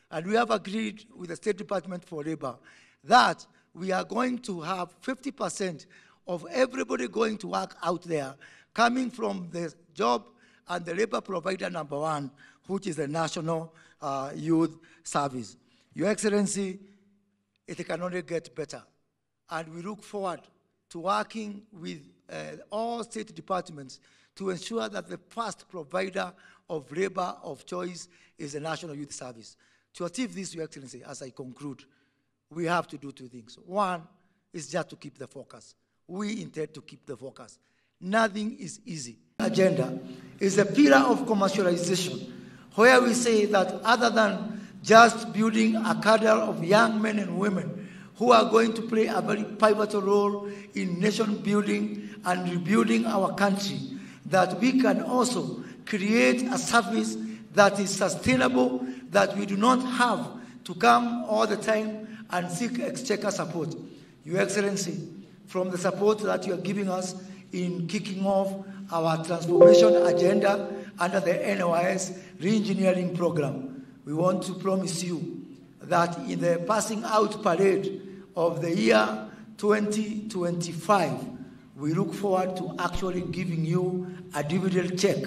And we have agreed with the State Department for Labor that we are going to have 50% of everybody going to work out there coming from the job and the labor provider number one, which is the National Youth Service. Your Excellency, it can only get better. And we look forward to working with all state departments to ensure that the first provider of labor of choice is the National Youth Service. To achieve this, Your Excellency, as I conclude, we have to do two things. One is just to keep the focus. We intend to keep the focus. Nothing is easy. Agenda is a pillar of commercialization, where we say that other than just building a cadre of young men and women who are going to play a very pivotal role in nation building and rebuilding our country, that we can also create a service that is sustainable, that we do not have to come all the time and seek exchequer support. Your Excellency, from the support that you are giving us in kicking off our transformation agenda under the NYS re-engineering program, we want to promise you that in the passing out parade of the year 2025, we look forward to actually giving you a dividend check,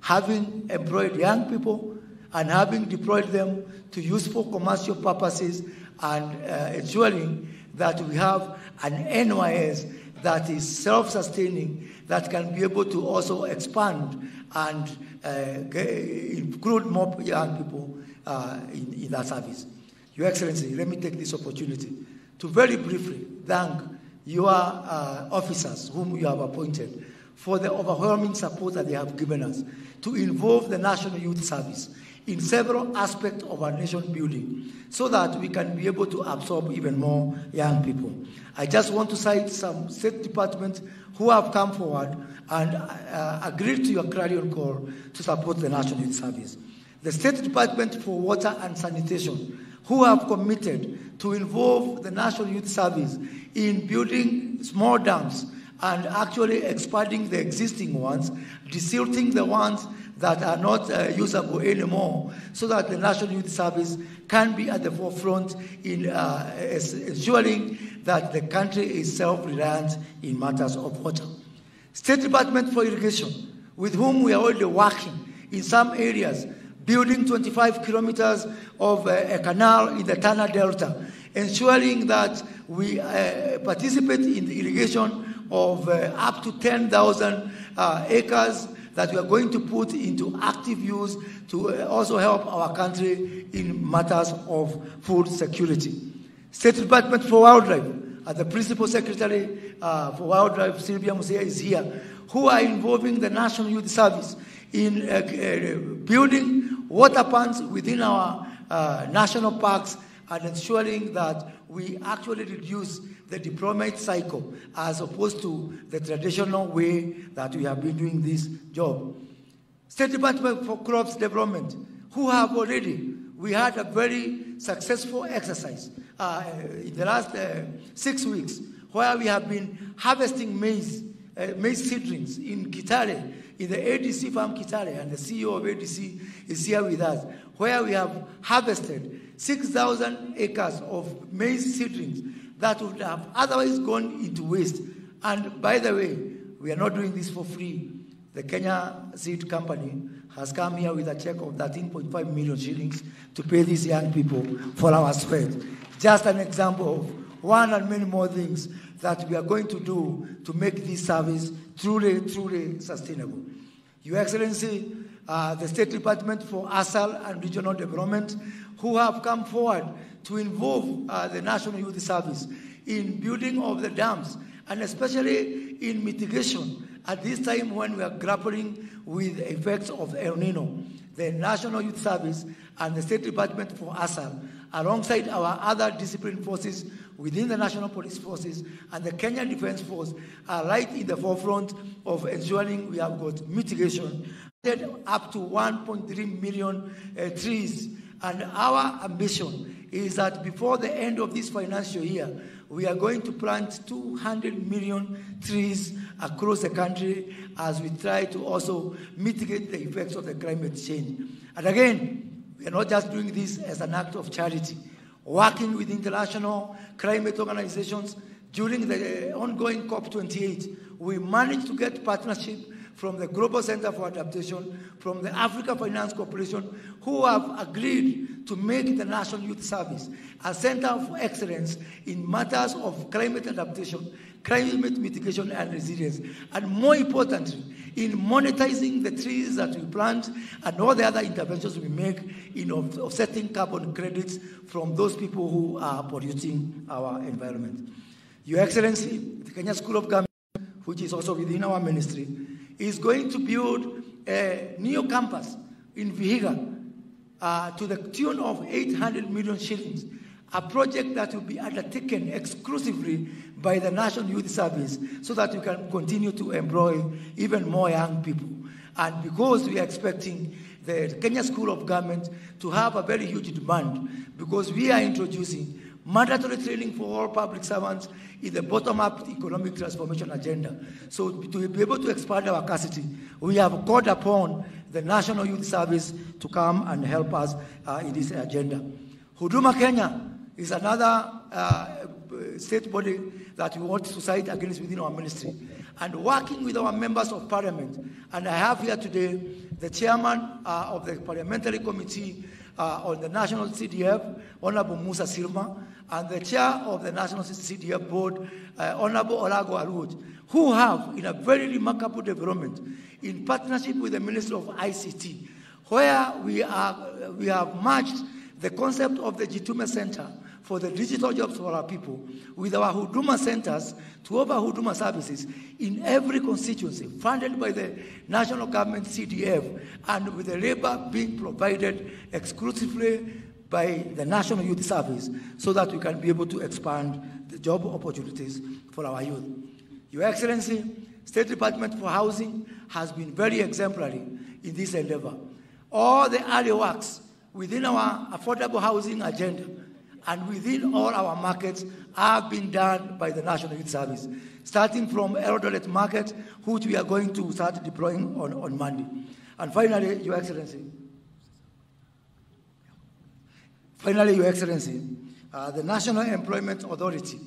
having employed young people and having deployed them to useful commercial purposes and ensuring that we have an NYS that is self-sustaining, that can be able to also expand and include more young people in that service. Your Excellency, let me take this opportunity to very briefly thank your officers whom you have appointed for the overwhelming support that they have given us to involve the National Youth Service in several aspects of our nation building so that we can be able to absorb even more young people. I just want to cite some state departments who have come forward and agreed to your clarion call to support the National Youth Service. The State Department for Water and Sanitation, who have committed to involve the National Youth Service in building small dams and actually expanding the existing ones, desilting the ones that are not usable anymore, so that the National Youth Service can be at the forefront in ensuring that the country is self-reliant in matters of water. State Department for Irrigation, with whom we are already working in some areas, building 25 kilometers of a canal in the Tana Delta, ensuring that we participate in the irrigation of up to 10,000 acres that we are going to put into active use to also help our country in matters of food security. State Department for Wildlife, the Principal Secretary for Wildlife, Sylvia Musea, is here, who are involving the National Youth Service in building water ponds within our national parks and ensuring that we actually reduce the deployment cycle as opposed to the traditional way that we have been doing this job. State Department for Crops Development, who have already, we had a very successful exercise in the last 6 weeks where we have been harvesting maize seedlings in Kitale, in the ADC farm Kitale, and the CEO of ADC is here with us, where we have harvested 6,000 acres of maize seedlings that would have otherwise gone into waste. And by the way, we are not doing this for free. The Kenya Seed Company has come here with a check of 13.5 million shillings to pay these young people for our sweat. Just an example of one and many more things that we are going to do to make this service truly, truly sustainable. Your Excellency, the State Department for ASAL and Regional Development, who have come forward to involve the National Youth Service in building of the dams, and especially in mitigation at this time when we are grappling with the effects of El Nino. The National Youth Service and the State Department for ASAL, alongside our other discipline forces within the National Police Forces and the Kenya Defense Force, are right in the forefront of ensuring we have got mitigation up to 1.3 million trees. And our ambition is that before the end of this financial year, we are going to plant 200 million trees across the country as we try to also mitigate the effects of the climate change. And again, we are not just doing this as an act of charity. Working with international climate organizations, during the ongoing COP28, we managed to get partnership from the Global Center for Adaptation, from the Africa Finance Corporation, who have agreed to make the National Youth Service a center of excellence in matters of climate adaptation, climate mitigation and resilience, and more importantly, in monetizing the trees that we plant and all the other interventions we make in offsetting carbon credits from those people who are polluting our environment. Your Excellency, the Kenya School of Government, which is also within our ministry, is going to build a new campus in Kihika to the tune of 800 million shillings, a project that will be undertaken exclusively by the National Youth Service so that we can continue to employ even more young people. And because we are expecting the Kenya School of Government to have a very huge demand, because we are introducing mandatory training for all public servants in the bottom-up economic transformation agenda. So to be able to expand our capacity, we have called upon the National Youth Service to come and help us in this agenda. Huduma Kenya is another state body that we want to cite against within our ministry. And working with our members of parliament, and I have here today the chairman of the parliamentary committee on the National CDF, Honorable Musa Silma, and the chair of the National CDF board, Honorable Olago Arud, who have, in a very remarkable development, in partnership with the Ministry of ICT, where we have merged the concept of the Jitume Center for the digital jobs for our people with our Huduma centers to offer Huduma services in every constituency, funded by the national government CDF, and with the labor being provided exclusively by the National Youth Service so that we can be able to expand the job opportunities for our youth. Your Excellency, State Department for Housing has been very exemplary in this endeavor. All the early works within our affordable housing agenda and within all our markets have been done by the National Youth Service, starting from Eldoret Market, which we are going to start deploying on Monday. And finally, Your Excellency, the National Employment Authority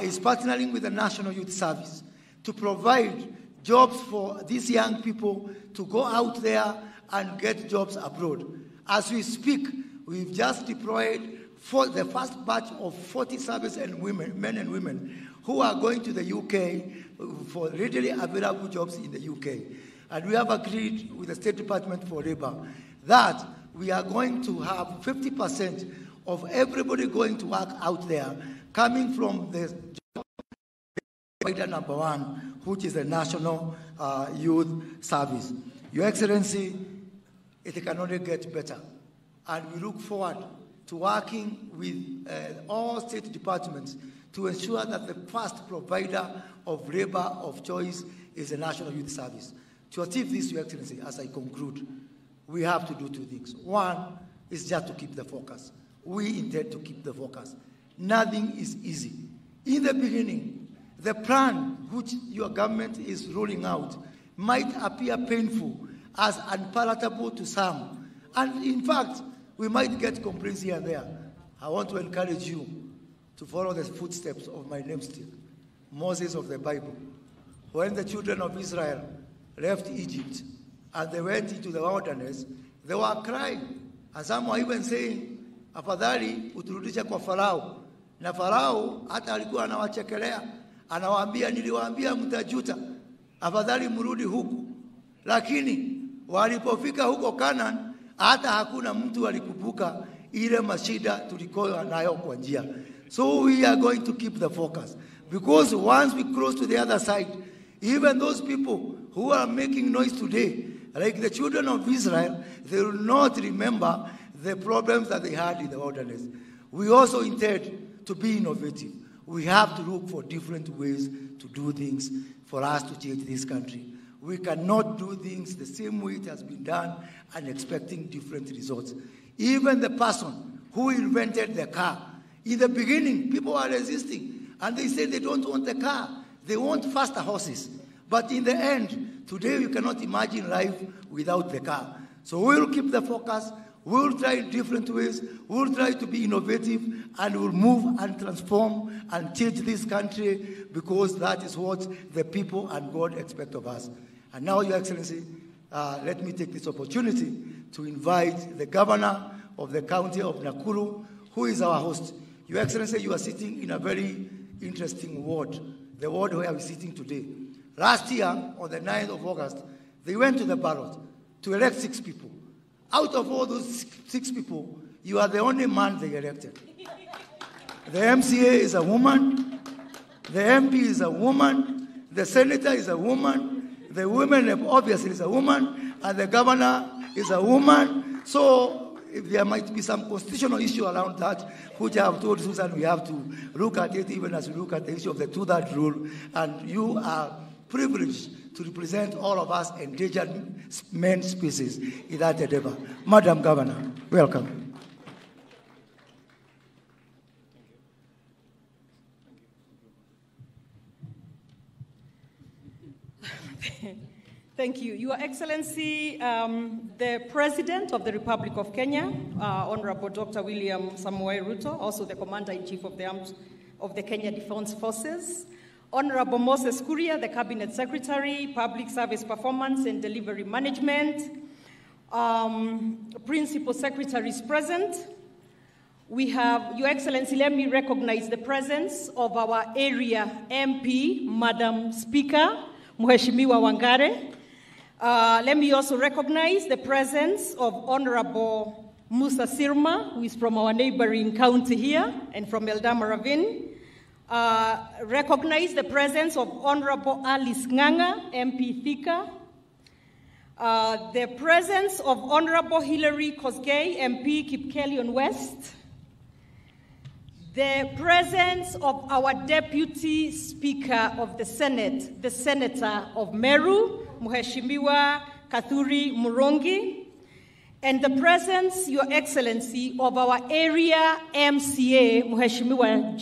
is partnering with the National Youth Service to provide jobs for these young people to go out there and get jobs abroad. As we speak, we've just deployed for the first batch of 40 service and women, men and women, who are going to the UK for readily available jobs in the UK. And we have agreed with the State Department for Labor that we are going to have 50% of everybody going to work out there coming from the job provider number one, which is the National Youth Service. Your Excellency, it can only get better. And we look forward to working with all state departments to ensure that the first provider of labor of choice is the National Youth Service. To achieve this, Your Excellency, as I conclude, we have to do two things. One is just to keep the focus. We intend to keep the focus. Nothing is easy. In the beginning, the plan which your government is rolling out might appear painful as unpalatable to some. And in fact, we might get complaints here and there. I want to encourage you to follow the footsteps of my namesake, Moses of the Bible. When the children of Israel left Egypt and they went into the wilderness, they were crying. And some were even saying, afadhali uturudishe kwa Farao. Na Farao hata alikuwa anawachekelea, anawaambia, niliwaambia mtajuta, afadhali mrudi huku. Lakini walipofika huko Canaan, hata hakuna mtu alikumbuka ile mashida tulikuwa nayo kwa njia. So we are going to keep the focus, because once we cross to the other side, even those people who are making noise today, like the children of Israel, they will not remember the problems that they had in the wilderness. We also intend to be innovative. We have to look for different ways to do things for us to change this country. We cannot do things the same way it has been done and expecting different results. Even the person who invented the car, in the beginning, people were resisting. And they say they don't want the car. They want faster horses. But in the end, today you cannot imagine life without the car. So we'll keep the focus. We'll try in different ways. We'll try to be innovative, and we'll move and transform and change this country, because that is what the people and God expect of us. And now, Your Excellency, let me take this opportunity to invite the governor of the county of Nakuru, who is our host. Your Excellency, you are sitting in a very interesting ward, the ward where we're sitting today. Last year, on the 9th of August, they went to the ballot to elect 6 people. Out of all those 6 people, you are the only man they elected. The MCA is a woman, the MP is a woman, the senator is a woman, the woman obviously is a woman, and the governor is a woman. So if there might be some constitutional issue around that, which I have told Susan we have to look at it, even as we look at the issue of the 2/3 rule, and you are privileged to represent all of us endangered men species in that endeavor. Madam Governor, welcome. Thank you. Your Excellency, the President of the Republic of Kenya, Honorable Dr. William Samoei Ruto, also the Commander-in-Chief of the Kenya Defense Forces, Honorable Moses Kuria, the Cabinet Secretary, Public Service Performance and Delivery Management, Principal Secretaries present. We have, Your Excellency, let me recognize the presence of our area MP, Madam Speaker, Mheshimiwa Wangare. Let me also recognize the presence of Honorable Musa Sirma, who is from our neighboring county here and from Eldama Ravine. Recognize the presence of Honorable Alice Nganga, MP Thika. The presence of Honorable Hilary Kosgei, MP Kipkelion West. The presence of our Deputy Speaker of the Senate, the Senator of Meru, Mheshimiwa Kathuri Murongi. And the presence, Your Excellency, of our area MCA, Mheshimiwa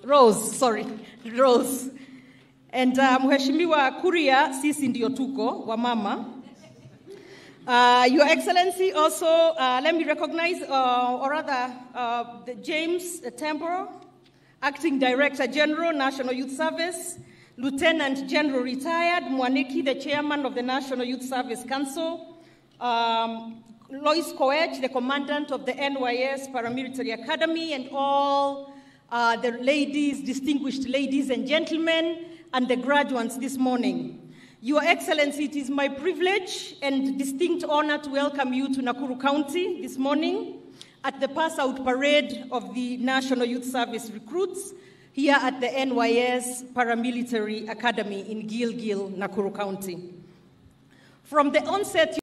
Rose. And Mheshimiwa Kuria, sisi ndio tuko, wa mama. Your Excellency, also, let me recognize, or rather, James Temboro, Acting Director General, National Youth Service, Lieutenant General Retired, Mwaniki, the Chairman of the National Youth Service Council, Lois Koech, the Commandant of the NYS Paramilitary Academy, and all the ladies, distinguished ladies and gentlemen, and the graduates this morning. Your Excellency, it is my privilege and distinct honor to welcome you to Nakuru County this morning at the pass-out parade of the National Youth Service recruits here at the NYS Paramilitary Academy in Gilgil, Nakuru County. From the onset,